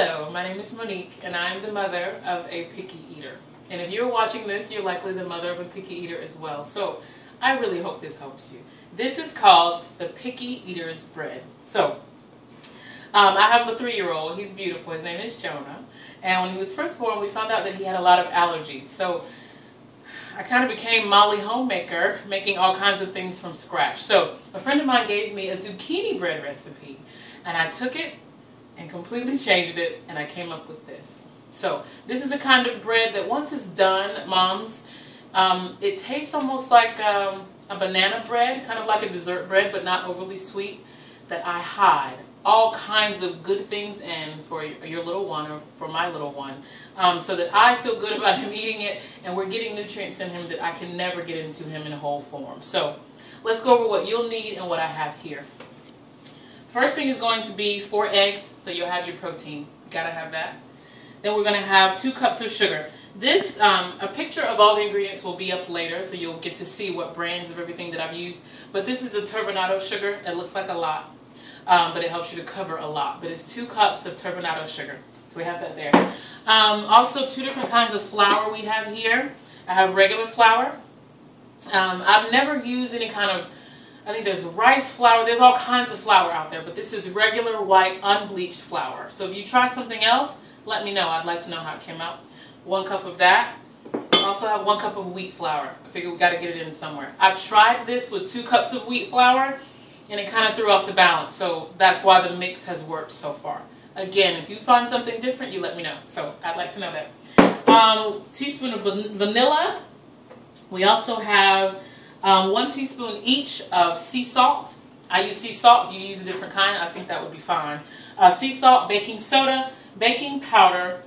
Hello, my name is Monique, and I am the mother of a picky eater. And if you're watching this, you're likely the mother of a picky eater as well. So I really hope this helps you. This is called the Picky Eater's Bread. So I have a 3-year-old. He's beautiful. His name is Jonah. And when he was first born, we found out that he had a lot of allergies. So I kind of became Molly Homemaker, making all kinds of things from scratch. So a friend of mine gave me a zucchini bread recipe, and I took it and completely changed it, and I came up with this. So this is a kind of bread that once it's done, moms, it tastes almost like a banana bread, kind of like a dessert bread, but not overly sweet, that I hide all kinds of good things in for your little one, or for my little one, so that I feel good about him eating it, and we're getting nutrients in him that I can never get into him in whole form. So let's go over what you'll need and what I have here. First thing is going to be 4 eggs, so you'll have your protein. Gotta have that. Then we're going to have 2 cups of sugar. This, a picture of all the ingredients will be up later, so you'll get to see what brands of everything that I've used. But this is the turbinado sugar. It looks like a lot, but it helps you to cover a lot. But it's 2 cups of turbinado sugar. So we have that there. Also 2 different kinds of flour we have here. I have regular flour. I've never used any kind of, I think there's rice flour. There's all kinds of flour out there, but this is regular white unbleached flour. So if you try something else, let me know. I'd like to know how it came out. 1 cup of that. I also have 1 cup of wheat flour. I figure we got to get it in somewhere. I've tried this with 2 cups of wheat flour, and it kind of threw off the balance. So that's why the mix has worked so far. Again, if you find something different, you let me know. So I'd like to know that. Teaspoon of vanilla. We also have 1 teaspoon each of sea salt. I use sea salt. If you use a different kind, I think that would be fine. Sea salt, baking soda, baking powder,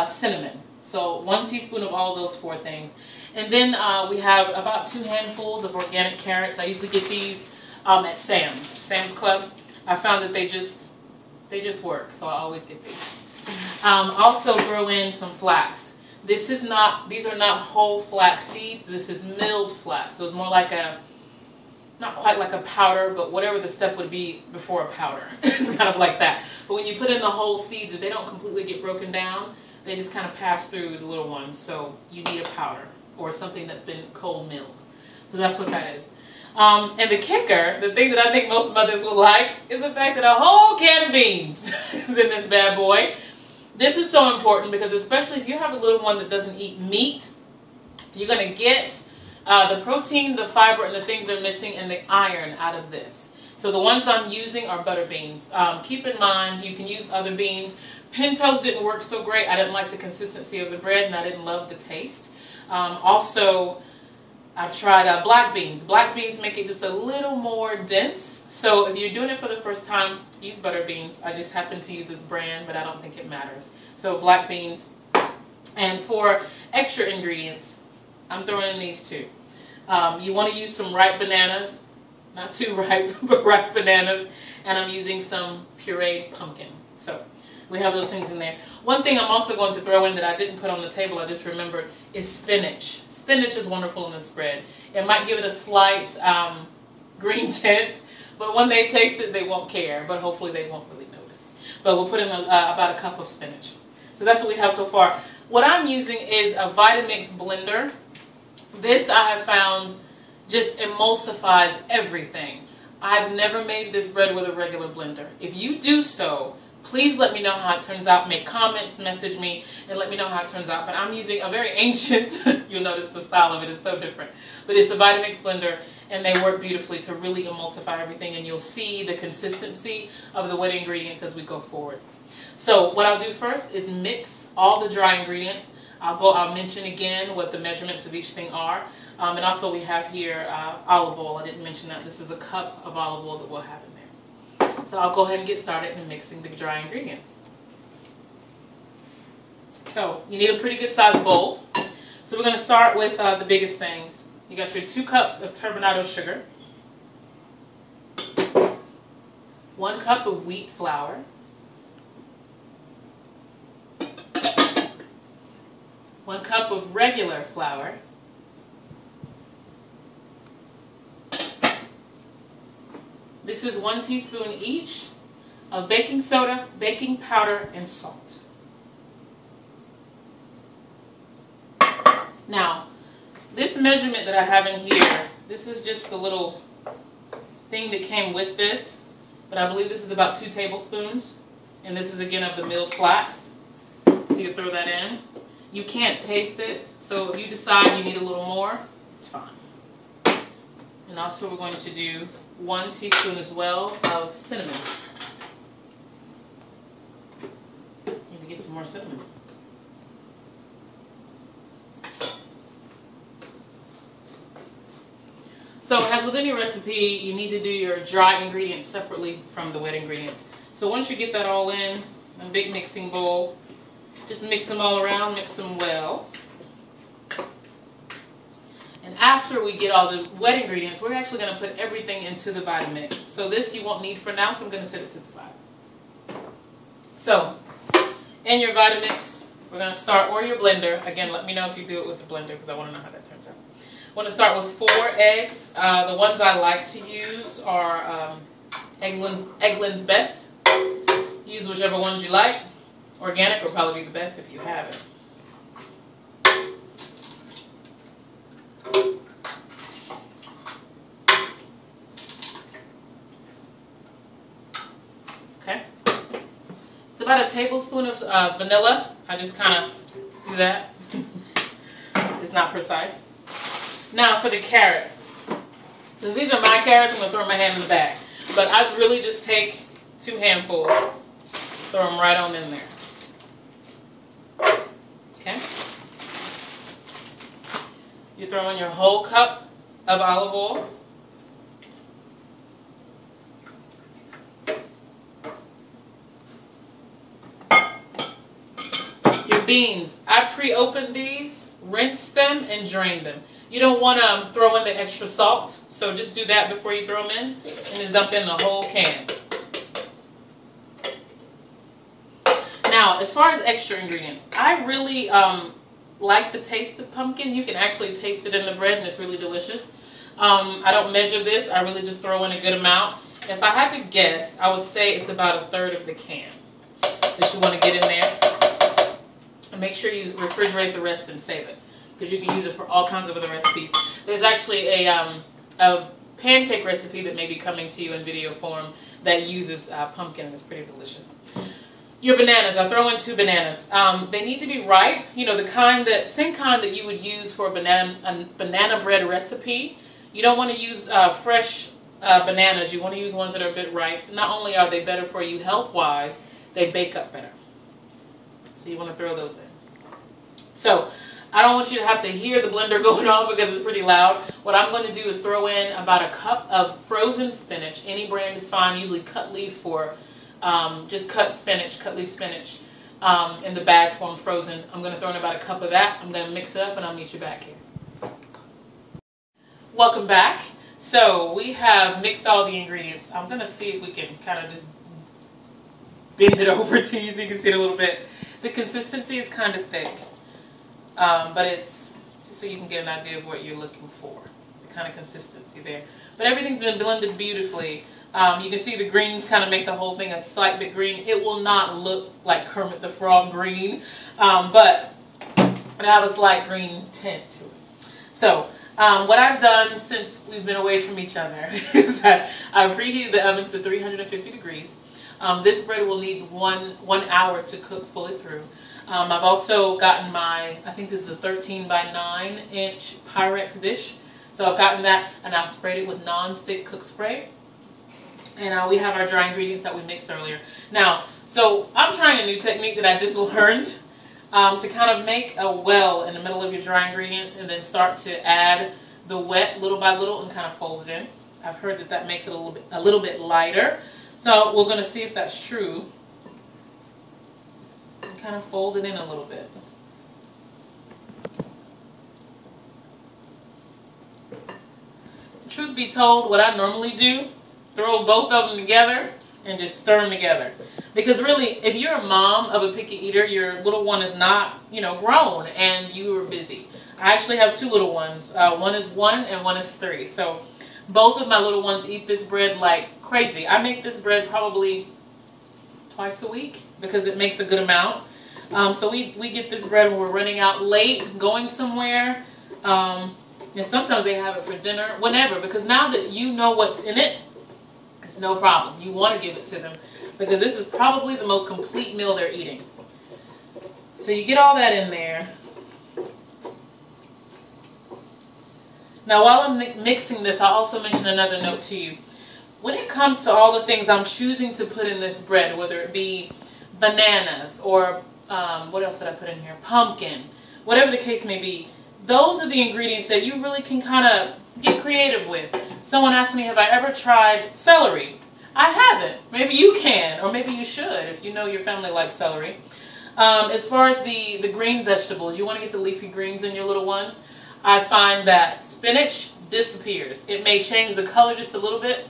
cinnamon. So 1 teaspoon of all those 4 things. And then we have about 2 handfuls of organic carrots. I usually get these at Sam's Club. I found that they just work, so I always get these. Also throw in some flax. These are not whole flax seeds. This is milled flax. So it's more like not quite like a powder, but whatever the step would be before a powder. It's kind of like that. But when you put in the whole seeds, if they don't completely get broken down, they just kind of pass through the little ones. So you need a powder or something that's been cold milled. So that's what that is. And the kicker, the thing that I think most mothers will like, is the fact that a whole can of beans is in this bad boy. This is so important because especially if you have a little one that doesn't eat meat, you're going to get the protein, the fiber, and the things they're missing, and the iron out of this. So the ones I'm using are butter beans. Keep in mind, you can use other beans. Pintos didn't work so great. I didn't like the consistency of the bread, and I didn't love the taste. Also, I've tried black beans. Black beans make it just a little more dense. So if you're doing it for the first time, use butter beans. I just happen to use this brand, but I don't think it matters. So black beans. And for extra ingredients, I'm throwing in these 2. You want to use some ripe bananas. Not too ripe, but ripe bananas. And I'm using some pureed pumpkin. So we have those things in there. One thing I'm also going to throw in that I didn't put on the table, I just remembered, is spinach. Spinach is wonderful in this bread. It might give it a slight green tint, but when they taste it, they won't care. But hopefully they won't really notice. But we'll put in about a cup of spinach. So that's what we have so far. What I'm using is a Vitamix blender. This I have found just emulsifies everything. I've never made this bread with a regular blender. If you do so, please let me know how it turns out. Make comments, message me, and let me know how it turns out. But I'm using a very ancient, you'll notice the style of it is so different. But it's a Vitamix blender, and they work beautifully to really emulsify everything, and you'll see the consistency of the wet ingredients as we go forward. So what I'll do first is mix all the dry ingredients. I'll mention again what the measurements of each thing are. And also we have here olive oil. I didn't mention that. This is a cup of olive oil that we'll have in there. So I'll go ahead and get started in mixing the dry ingredients. So you need a pretty good sized bowl. So we're going to start with the biggest things. You got your 2 cups of turbinado sugar, 1 cup of wheat flour, 1 cup of regular flour, this is 1 teaspoon each of baking soda, baking powder, and salt. Now, this measurement that I have in here, this is just the little thing that came with this, but I believe this is about 2 tablespoons, and this is again of the milled flax. So you throw that in. You can't taste it, so if you decide you need a little more, it's fine. And also we're going to do 1 teaspoon as well of cinnamon. Need to get some more cinnamon. So as with any recipe, you need to do your dry ingredients separately from the wet ingredients. So once you get that all in a big mixing bowl, just mix them all around, mix them well. And after we get all the wet ingredients, we're actually going to put everything into the Vitamix. So this you won't need for now, so I'm going to set it to the side. So, in your Vitamix, we're going to start, or your blender. Again, let me know if you do it with the blender because I want to know how that turns out. I'm going to start with 4 eggs. The ones I like to use are Eggland's Best. Use whichever ones you like. Organic will probably be the best if you have it. Okay. It's about a tablespoon of vanilla. I just kind of do that. It's not precise. Now for the carrots. Since these are my carrots, I'm going to throw my hand in the bag. But I really just take 2 handfuls, throw them right on in there. Okay. You throw in your whole cup of olive oil. Your beans. I pre-opened these, rinse them, and drain them. You don't want to throw in the extra salt, so just do that before you throw them in, and just dump in the whole can. Now, as far as extra ingredients, I really like the taste of pumpkin. You can actually taste it in the bread, and it's really delicious. I don't measure this. I really just throw in a good amount. If I had to guess, I would say it's about 1/3 of the can that you want to get in there. And make sure you refrigerate the rest and save it, because you can use it for all kinds of other recipes. There's actually a pancake recipe that may be coming to you in video form that uses pumpkin, and it's pretty delicious. Your bananas, I throw in 2 bananas. They need to be ripe, you know, the same kind that you would use for a banana bread recipe. You don't want to use fresh bananas. You want to use ones that are a bit ripe. Not only are they better for you health-wise, they bake up better. So you want to throw those in. So I don't want you to have to hear the blender going on because it's pretty loud. What I'm going to do is throw in about a cup of frozen spinach. Any brand is fine, usually cut leaf for just cut spinach, cut leaf spinach in the bag form frozen. I'm going to throw in about a cup of that. I'm going to mix it up and I'll meet you back here. Welcome back. So we have mixed all the ingredients. I'm going to see if we can kind of just bend it over to you so you can see it a little bit. The consistency is kind of thick, but it's just so you can get an idea of what you're looking for, the kind of consistency there. But everything's been blended beautifully. You can see the greens kind of make the whole thing a slight bit green. It will not look like Kermit the Frog green, but it has a slight green tint to it. So what I've done since we've been away from each other is that I've preheated the oven to 350 degrees. This bread will need one hour to cook fully through. I've also gotten my, I think this is a 13 by 9 inch Pyrex dish. So I've gotten that and I've sprayed it with non-stick cook spray. And we have our dry ingredients that we mixed earlier. Now, so I'm trying a new technique that I just learned to kind of make a well in the middle of your dry ingredients and then start to add the wet little by little and kind of fold it in. I've heard that that makes it a little bit lighter. So we're going to see if that's true. And kind of fold it in a little bit. Truth be told, what I normally do, throw both of them together and just stir them together. Because really, if you're a mom of a picky eater, your little one is not, you know, grown and you are busy. I actually have 2 little ones. One is 1 and one is 3. So both of my little ones eat this bread like crazy. I make this bread probably twice a week because it makes a good amount. So we get this bread when we're running out late, going somewhere. And sometimes they have it for dinner, whenever, because now that you know what's in it, it's no problem. You want to give it to them because this is probably the most complete meal they're eating. So you get all that in there. Now while I'm mixing this, I'll also mention another note to you. When it comes to all the things I'm choosing to put in this bread, whether it be bananas or what else did I put in here? Pumpkin, whatever the case may be, those are the ingredients that you really can kind of get creative with. Someone asked me, have I ever tried celery? I haven't. Maybe you can, or maybe you should if you know your family likes celery. As far as the green vegetables, you want to get the leafy greens in your little ones. I find that spinach disappears. It may change the color just a little bit,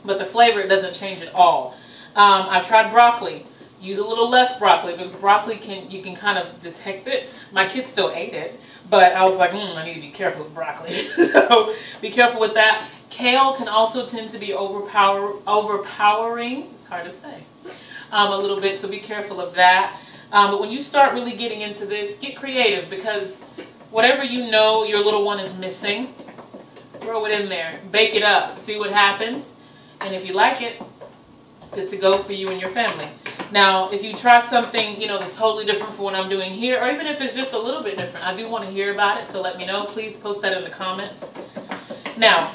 but the flavor doesn't change at all. I've tried broccoli. Use a little less broccoli because broccoli you can kind of detect it. My kids still ate it, but I was like, I need to be careful with broccoli. So be careful with that. Kale can also tend to be overpowering. It's hard to say. A little bit, so be careful of that. But when you start really getting into this, get creative because whatever you know your little one is missing, throw it in there. Bake it up. See what happens. And if you like it, it's good to go for you and your family. Now, if you try something, that's totally different from what I'm doing here, or even if it's just a little bit different, I do want to hear about it, so let me know. Please post that in the comments. Now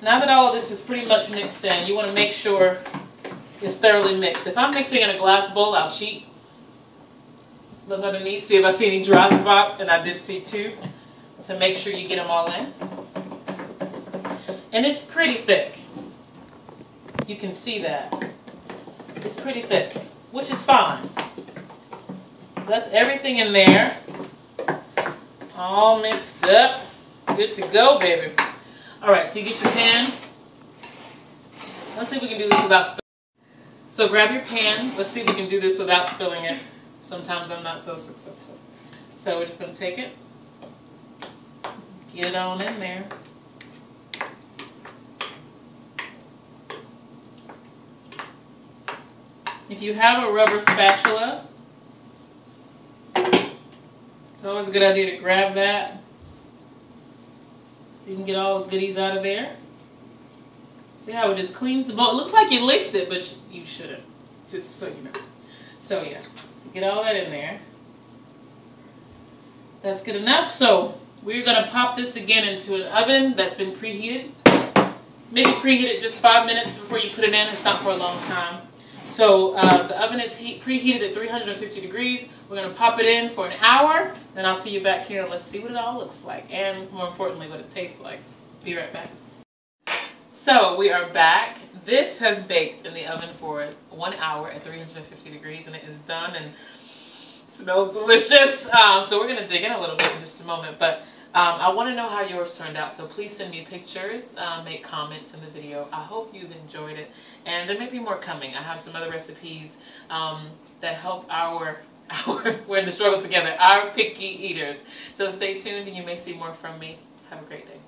that all of this is pretty much mixed in, you want to make sure it's thoroughly mixed. If I'm mixing in a glass bowl, I'll cheat. Look underneath, see if I see any dry spots, and I did see 2, to make sure you get them all in. And it's pretty thick. You can see that. It's pretty thick, which is fine. That's everything in there. All mixed up. Good to go, baby. Alright, so you get your pan. Let's see if we can do this without spilling. So grab your pan. Let's see if we can do this without spilling it. Sometimes I'm not so successful. So we're just going to take it. Get it on in there. If you have a rubber spatula, it's always a good idea to grab that so you can get all the goodies out of there. See how it just cleans the bowl? It looks like you licked it, but you shouldn't, just so you know. So yeah, get all that in there. That's good enough. So we're going to pop this again into an oven that's been preheated. Maybe preheat it just 5 minutes before you put it in. It's not for a long time. So the oven is preheated at 350 degrees. We're going to pop it in for an hour. Then I'll see you back here and let's see what it all looks like. And more importantly, what it tastes like. Be right back. So we are back. This has baked in the oven for 1 hour at 350 degrees. And it is done and smells delicious. So we're going to dig in a little bit in just a moment. But I want to know how yours turned out, so please send me pictures, make comments in the video. I hope you've enjoyed it, and there may be more coming. I have some other recipes that help we're in the struggle together, our picky eaters. So stay tuned and you may see more from me. Have a great day.